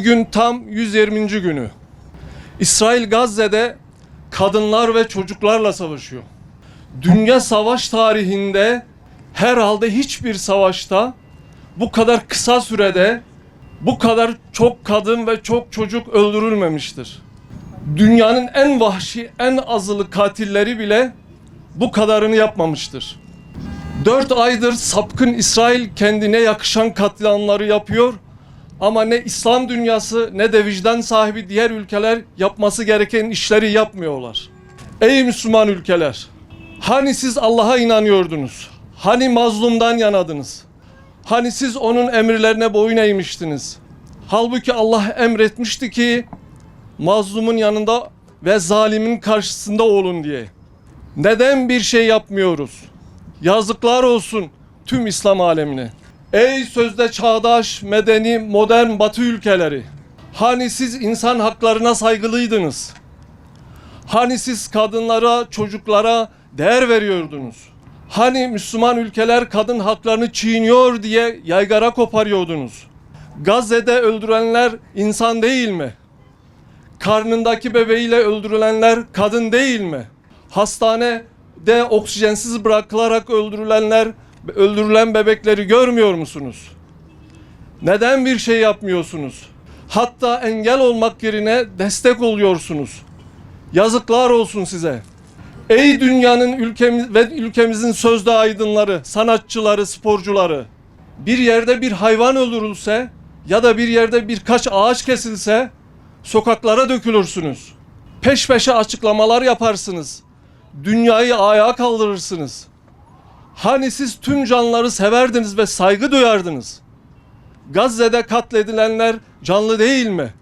Bugün tam 120. günü. İsrail Gazze'de kadınlar ve çocuklarla savaşıyor. Dünya savaş tarihinde herhalde hiçbir savaşta bu kadar kısa sürede bu kadar çok kadın ve çok çocuk öldürülmemiştir. Dünyanın en vahşi, en azılı katilleri bile bu kadarını yapmamıştır. 4 aydır sapkın İsrail kendine yakışan katliamları yapıyor ama ne İslam dünyası ne de vicdan sahibi diğer ülkeler yapması gereken işleri yapmıyorlar. Ey Müslüman ülkeler! Hani siz Allah'a inanıyordunuz? Hani mazlumdan yanadınız? Hani siz onun emirlerine boyun eğmiştiniz? Halbuki Allah emretmişti ki mazlumun yanında ve zalimin karşısında olun diye. Neden bir şey yapmıyoruz? Yazıklar olsun tüm İslam alemine. Ey sözde çağdaş, medeni, modern Batı ülkeleri! Hani siz insan haklarına saygılıydınız? Hani siz kadınlara, çocuklara değer veriyordunuz? Hani Müslüman ülkeler kadın haklarını çiğniyor diye yaygara koparıyordunuz? Gazze'de öldürülenler insan değil mi? Karnındaki bebeğiyle öldürülenler kadın değil mi? Hastanede oksijensiz bırakılarak öldürülen bebekleri görmüyor musunuz? Neden bir şey yapmıyorsunuz? Hatta engel olmak yerine destek oluyorsunuz. Yazıklar olsun size. Ey dünyanın ülkemizin sözde aydınları, sanatçıları, sporcuları. Bir yerde bir hayvan öldürülse ya da bir yerde birkaç ağaç kesilse sokaklara dökülürsünüz. Peş peşe açıklamalar yaparsınız. Dünyayı ayağa kaldırırsınız. Hani siz tüm canlıları severdiniz ve saygı duyardınız? Gazze'de katledilenler canlı değil mi?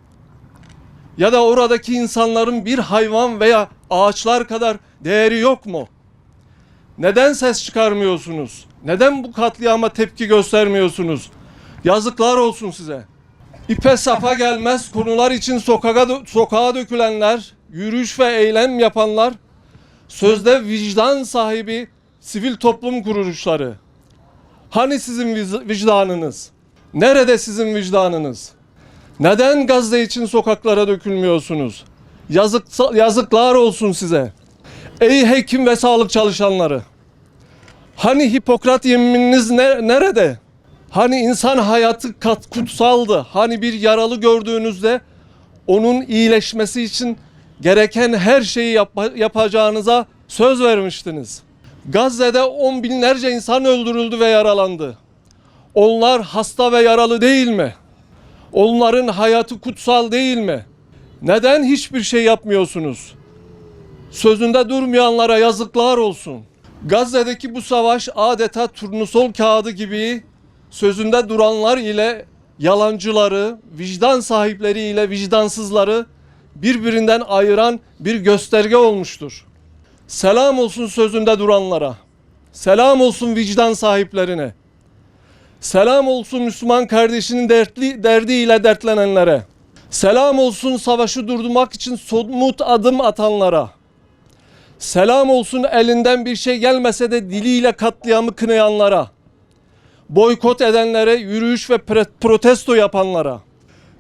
Ya da oradaki insanların bir hayvan veya ağaçlar kadar değeri yok mu? Neden ses çıkarmıyorsunuz? Neden bu katliama tepki göstermiyorsunuz? Yazıklar olsun size. İpe sapa gelmez konular için sokağa dökülenler, yürüyüş ve eylem yapanlar, sözde vicdan sahibi sivil toplum kuruluşları. Hani sizin vicdanınız? Nerede sizin vicdanınız? Neden Gazze için sokaklara dökülmüyorsunuz? Yazıklar olsun size. Ey hekim ve sağlık çalışanları! Hani Hipokrat yemininiz nerede? Hani insan hayatı kutsaldı? Hani bir yaralı gördüğünüzde onun iyileşmesi için gereken her şeyi yapacağınıza söz vermiştiniz. Gazze'de 10 binlerce insan öldürüldü ve yaralandı. Onlar hasta ve yaralı değil mi? Onların hayatı kutsal değil mi? Neden hiçbir şey yapmıyorsunuz? Sözünde durmayanlara yazıklar olsun. Gazze'deki bu savaş adeta turnusol kağıdı gibi sözünde duranlar ile yalancıları, vicdan sahipleri ile vicdansızları birbirinden ayıran bir gösterge olmuştur. Selam olsun sözünde duranlara. Selam olsun vicdan sahiplerine. Selam olsun Müslüman kardeşinin derdiyle dertlenenlere. Selam olsun savaşı durdurmak için somut adım atanlara. Selam olsun elinden bir şey gelmese de diliyle katliamı kınayanlara. Boykot edenlere, yürüyüş ve protesto yapanlara.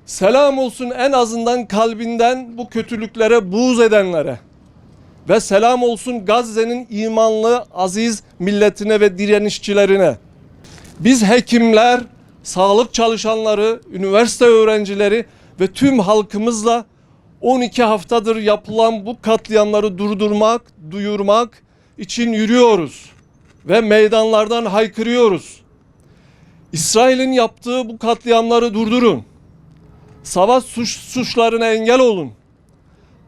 Selam olsun en azından kalbinden bu kötülüklere buğz edenlere. Ve selam olsun Gazze'nin imanlı, aziz milletine ve direnişçilerine. Biz hekimler, sağlık çalışanları, üniversite öğrencileri ve tüm halkımızla 12 haftadır yapılan bu katliamları durdurmak, duyurmak için yürüyoruz ve meydanlardan haykırıyoruz. İsrail'in yaptığı bu katliamları durdurun. Savaş suçlarına engel olun.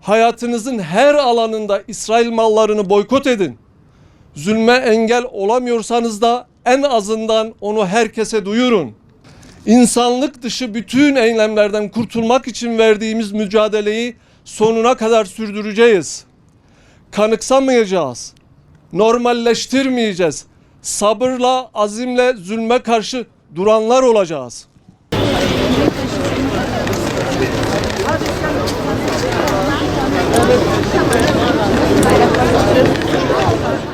Hayatınızın her alanında İsrail mallarını boykot edin. Zulme engel olamıyorsanız da en azından onu herkese duyurun. İnsanlık dışı bütün eylemlerden kurtulmak için verdiğimiz mücadeleyi sonuna kadar sürdüreceğiz. Kanıksamayacağız. Normalleştirmeyeceğiz. Sabırla, azimle zulme karşı duranlar olacağız. Evet.